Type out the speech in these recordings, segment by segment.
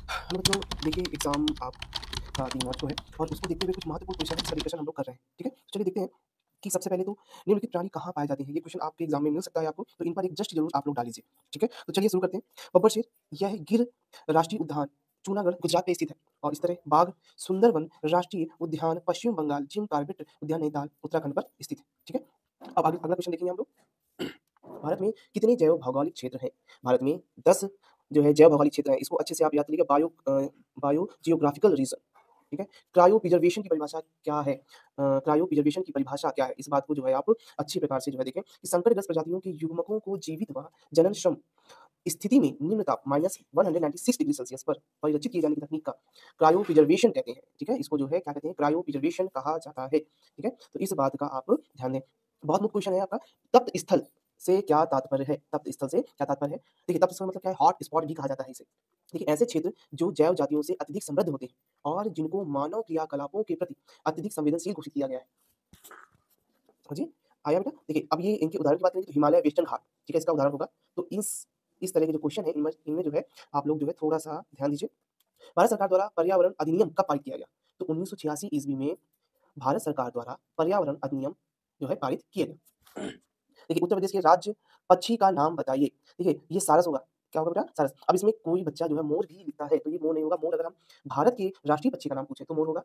Hello बच्चों, देखिए exam आप 3 मार्च को है और उसको देखते हुए कुछ महत्वपूर्ण क्वेश्चन है जिसका डिस्कशन हम लोग कर रहे हैं, ठीक है? तो चलिए देखते हैं कि सबसे पहले तो निम्नलिखित प्राणी कहाँ पाए जाते हैं? ये क्वेश्चन आपके एग्ज़ाम में मिल सकता है आपको, तो इन पर एक जस्ट ज़रूर आप लोग डाल लीजिए, ठीक है? तो चलिए शुरू करते हैं। बब्बर शेर, यह गिर राष्ट्रीय उद्यान जूनागढ़, गुजरात में स्थित है और इस तरह बाघ सुंदरवन राष्ट्रीय उद्यान पश्चिम बंगाल जिम कॉर्बेट उद्यान नैनीताल उत्तराखंड पर स्थित है, ठीक है? अब आगे अगला क्वेश्चन देखेंगे हम लोग। भारत में कितने जैव भौगोलिक क्षेत्र हैं? भारत में 10 जो है जैव भौगोलिक क्षेत्र हैं। इसको अच्छे से आप याद करिएगा बायो जियोग्राफिकल रीजन, ठीक है? क्रायो प्रिजर्वेशन की परिभाषा क्या है? क्रायो प्रिजर्वेशन की परिभाषा क्या है? इस बात को जो है आप अच्छी प्रकार से जो है देखें कि संकटग्रस्त प्रजातियों के युग्मकों को जीवित व जननक्षम स्थिति में निम्न ताप -196 डिग्री सेल्सियस पर परिरक्षित किए जाने की तकनीक का क्रायो प्रिजर्वेशन कहते हैं, ठीक है? इसको जो है क्या कहते हैं? क्रायो प्रिजर्वेशन कहा जाता है, ठीक है? तो इस बात का आप ध्यान दें। बहुत मुख्य क्वेश्चन है आपका, तप्त स्थल से क्या तात्पर्य है? तप्त स्थल से क्या तात्पर्य है? देखिए तप्त स्थल मतलब क्या है? हॉट स्पॉट भी कहा जाता है इसे। देखिए ऐसे क्षेत्र जो जैव जातियों से अत्यधिक समृद्ध होते हैं और जिनको मानव क्रियाकलापों के प्रति अत्यधिक संवेदनशील घोषित किया गया है। समझिए? आया बेटा? देखिए अब ये इनके उदाहरण की बात करेंगे तो हिमालय वेस्टर्न घाट, ठीक है? इसका उदाहरण होगा। तो इस तरह के जो क्वेश्चन है इनमें इनमें जो है आप लोग जो है थोड़ा-सा ध्यान दीजिए। भारत सरकार द्वारा पर्यावरण अधिनियम कब पारित किया गया? तो 1986 ईस्वी में भारत सरकार द्वारा पर्यावरण अधिनियम जो है पारित किया गया। देखिए उत्तर प्रदेश के राज्य पक्षी का नाम बताइए। देखिए ये सारस होगा। क्या होगा बेटा? सारस। अब इसमें कोई बच्चा जो है मोर भी लिखता है तो ये मोर नहीं होगा। मोर अगर हम भारत के राष्ट्रीय पक्षी का नाम पूछे तो मोर होगा।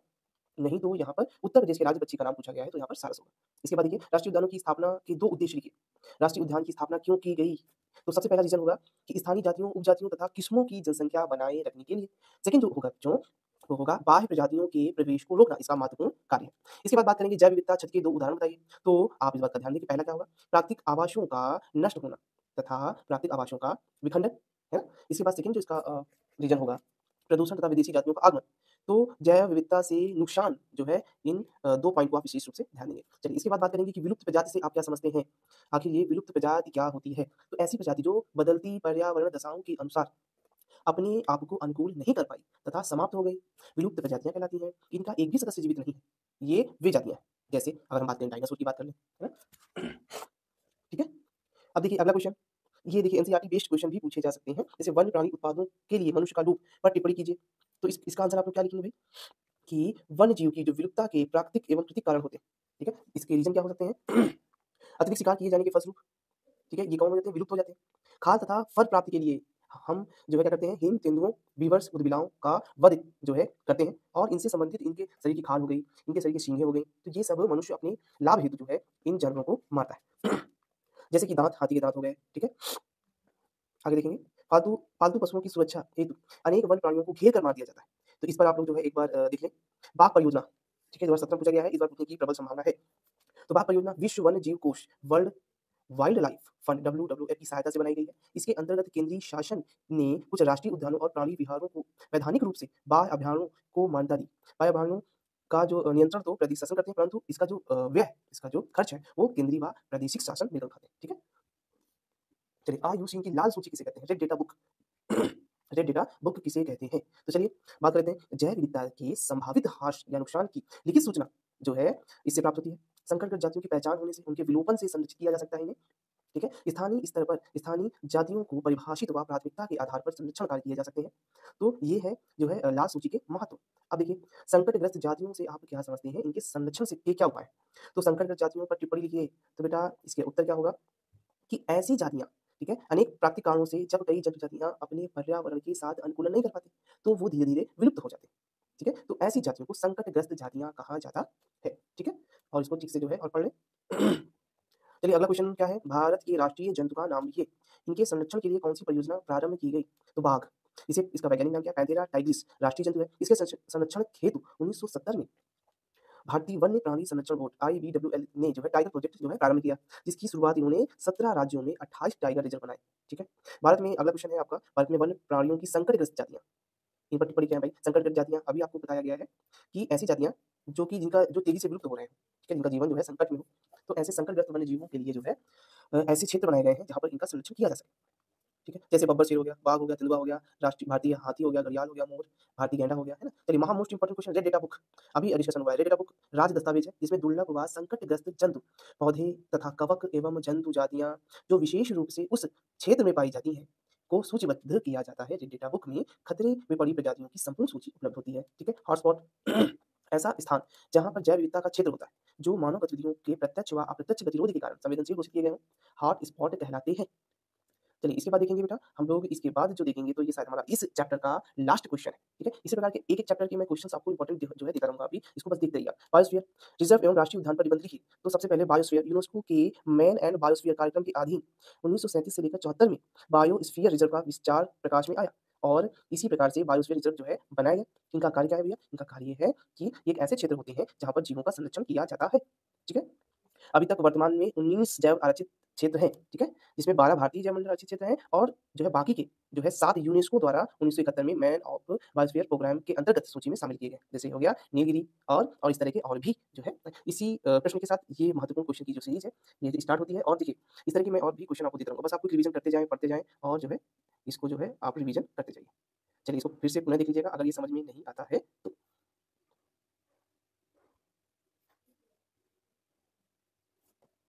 नहीं तो यहाँ पर उत्तर प्रदेश के राज्य पक्षी का नाम पूछा गया है तो यहाँ पर सारस होगा। इसके बाद देखिए राष्ट्रीय उद्यानों की स्थापना के 2 उद्देश्य लिखिए। राष्ट्रीय उद्यान की स्थापना क्यों की गई? तो सबसे पहला रीज़न होगा कि स्थानीय जातियों, उपजातियों तथा किस्मों की जनसंख्या बनाए रखने के लिए। सेकंड जो होगा बच्चों, वो होगा बाह्य प्रजातियों के प्रवेश को रोकना, इसका महत्वपूर्ण कार्य है। इसके बाद बात करेंगे जैव विविधता क्षति के 2 उदाहरण बताइए। तो आप इस बात का ध्यान दें कि पहला क्या होगा? प्राकृतिक आवासों का नष्ट होना तथा प्राकृतिक आवासों का विखंडन, है ना? इसके बाद सेकंड जो इसका रीज़न होगा, प्रदूषण तथा विदेशी जातियों का आगमन। तो जैव विविधता से नुकसान जो है इन 2 पॉइंट को आप विशेष रूप से ध्यान देंगे। चलिए इसके बाद बात करेंगे कि विलुप्त प्रजाति से आप क्या समझते हैं? आखिर ये विलुप्त प्रजाति क्या होती है? तो ऐसी प्रजाति जो बदलती पर्यावरण दशाओं के अनुसार अपने आप को अनुकूल नहीं कर पाई तथा समाप्त हो गई, विलुप्त प्रजातियाँ कहलाती हैं। इनका एक भी सदस्य जीवित नहीं है। ये वे जातियाँ हैं। जैसे अगर हम बात करें डायनासोर की बात कर लें, है ना? ठीक है? अब देखिए अगला क्वेश्चन, ये देखिए एनसीईआरटी बेस्ड क्वेश्चन भी पूछे जा सकते हैं। जैसे वन्य प्राणी उत्पादों के लिए मनुष्य का लोप पर टिप्पणी कीजिए। तो इसका आंसर आप लोग क्या लिखेंगे भाई? कि वन्य जीव की जो विलुप्तता के प्राकृतिक एवं कृत्रिम कारण होते हैं, ठीक है? इसके रीज़न क्या हो सकते हैं? अत्यधिक शिकार किए जाने के फलस्वरूप, ठीक है? ये कौन हो जाते हैं? विलुप्त हो जाते हैं। खाल तथा फर प्राप्ति के लिए हम जो है क्या करते हैं? हिम तेंदुओं, बीवर्स, ऊदबिलाओं का वध जो है करते हैं और इनसे संबंधित इनके शरीर की खाल हो गई, इनके शरीर की सींगें हो गई, तो ये सब मनुष्य अपने लाभ हेतु जो है इन जानवरों को मारता है। जैसे कि दाँत, हाथी के दाँत हो गए, ठीक है? आगे देखेंगे, पालतू पालतू पशुओं की सुरक्षा हेतु अनेक वन्य प्राणियों को घेर कर मार दिया जाता है। तो इस पर आप लोग जो है एक बार देख लें। बाघ परियोजना, ठीक है? 2017 में पूछा गया है, इस बार पूछने की प्रबल संभावना है। तो बाघ परियोजना विश्व वन्य जीव कोष world wild life fund WWF की सहायता से बनाई गई है। इसके अंतर्गत केंद्रीय शासन ने कुछ राष्ट्रीय उद्यानों और प्राणी विहारों को वैधानिक रूप से बाह्य अभयारण्यों को मान्यता दी। बाह्य अभयारण्यों का जो नियंत्रण तो प्रादेशिक शासन करते हैं, परंतु इसका जो व्यय, इसका जो खर्च है, वो केंद्रीय व प्रादेशिक शासन मिलकर उठाते हैं, ठीक है? चलिए IUCN की लाल सूची किसे कहते हैं? Red data book. Red data book किसे कहते हैं? तो चलिए बात करते हैं जैव विविधता के संभावित ह्रास या नुकसान की लिखित सूचना जो है इससे प्राप्त होती है। संकटग्रस्त जातियों की पहचान होने से उनके विलोपन से संरक्षित किया जा सकता है इन्हें, ठीक है? स्थानीय स्तर पर स्थानीय जातियों को परिभाषित व प्राथमिकता के आधार पर संरक्षण कार्य किए जा सकते हैं। तो ये है जो है लाल सूची के महत्व। अब देखिए संकटग्रस्त जातियों से आप क्या समझते हैं? इनके संरक्षण से के क्या उपाय हैं? तो संकटग्रस्त जातियों पर टिप्पणी लिखिए। तो बेटा इसके उत्तर क्या होगा कि ऐसी जातियाँ, ठीक है, अनेक प्राकृतिक कारणों से जब कई जनजातियाँ अपने पर्यावरण के साथ अनुकूलन नहीं कर पाती, तो वो धीरे-धीरे विलुप्त हो जाते हैं, ठीक है? तो ऐसी जातियों को संकटग्रस्त जातियाँ कहा जाता है, ठीक है? और इसको ठीक से जो है और पढ़ लें। चलिए अगला क्वेश्चन क्या है? भारत के राष्ट्रीय जंतु का नाम लिखिए। इनके संरक्षण के लिए कौन-सी परियोजना प्रारंभ की गई? तो बाघ, इसे इसका वैज्ञानिक नाम क्या है? पैंथेरा टाइग्रिस राष्ट्रीय जंतु है। इसके संरक्षण हेतु 1970 में भारतीय वन्य प्राणी संरक्षण बोर्ड IVWL ने जो है टाइगर प्रोजेक्ट जो है प्रारंभ किया, जिसकी शुरुआत इन्होंने 17 राज्यों में 28 टाइगर रिजर्व बनाए, ठीक है? भारत में अगला क्वेश्चन है आपका, भारत में वन्य प्राणियों की संकटग्रस्त जातियाँ, इन पर टिप्पणी क्या है भाई? संकटग्रस्त जातियाँ अभी आपको बताया गया है कि ऐसी जातियाँ जो कि जिनका जो तेज़ी से विलुप्त हो रहे हैं, ठीक है? जिनका जीवन जो है संकट में हो, तो ऐसे संकटग्रस्त वन्य जीवों के लिए जो है ऐसे क्षेत्र बनाए गए हैं जहाँ पर इनका संरक्षण किया जा सके। ठीक है? जैसे बब्बर शेर हो गया, बाघ हो गया, तेंदुआ हो गया, राष्ट्रीय भारतीय हाथी हो गया, घड़ियाल हो गया, मोर, भारतीय गैंडा हो गया, है ना? चलिए महा most important question red data book, अभी डिस्कशन हुआ है। रेड डेटा बुक राज्य दस्तावेज है जिसमें दुर्लभ व संकटग्रस्त जंतु, पौधे तथा कवक एवं जंतु जातियाँ जो विशेष रूप से उस क्षेत्र में पाई जाती हैं को सूचीबद्ध किया जाता है। जिन डेटा बुक में खतरे में पड़ी प्रजातियों की संपूर्ण सूची उपलब्ध होती है, ठीक है। हॉटस्पॉट ऐसा स्थान जहाँ पर जैव विविधता का क्षेत्र होता है, जो मानव गतिविधियों के प्रत्यक्ष व अप्रत्यक्ष गतिरोध के कारण संवेदनशील घोषित किए गए हों, हॉट स्पॉट कहलाते हैं। चलिए इसके बाद देखेंगे बेटा, हम लोग इसके बाद जो देखेंगे तो ये शायद हमारा इस चैप्टर का लास्ट क्वेश्चन है, ठीक है। इसी प्रकार के एक-एक चैप्टर के मैं क्वेश्चन्स आपको इंपॉर्टेंट जो है देता रहूँगा अभी, इसको बस देखते रहिए आप। बायोस्फीयर रिजर्व एवं राष्ट्रीय उद्यान पर निबंध लिखिए। तो सबसे पहले बायोस्फीयर यूनेस्को के मैन एंड बायोस्फीयर कार्यक्रम के अधीन 1937 से लेकर 74 में बायोस्फीयर रिजर्व का विचार प्रकाश में आया और इसी प्रकार से बायोस्फीयर रिजर्व जो है बनाया गया। इनका कार्य क्या है भैया? इनका कार्य ये है कि ये एक ऐसे क्षेत्र होते हैं जहाँ पर जीवों का संरक्षण किया जाता है, ठीक है। अभी तक वर्तमान में 19 जैव आरक्षित क्षेत्र हैं, ठीक है? जिसमें 12 भारतीय जैव मंडल आरक्षित क्षेत्र हैं और जो है बाकी के जो है 7 यूनेस्को द्वारा 1971 में मैन ऑफ बायोस्फीयर प्रोग्राम के अंतर्गत सूची में शामिल किए गए। जैसे हो गया नीलगिरी और इस तरह के और भी जो है इसी प्रश्न के साथ ये महत्वपूर्ण क्वेश्चन की जो सीरीज़ है, ये स्टार्ट होती है और देखिए इस तरह के मैं और भी क्वेश्चन आपको देता रहूँगा। बस आपको रिवीजन करते जाएँ, पढ़ते जाएँ और जो है इसको जो है आप रिवीजन करते जाइए। चलिए इसको फिर से पुनः देख लीजिएगा अगर ये समझ में नहीं आता है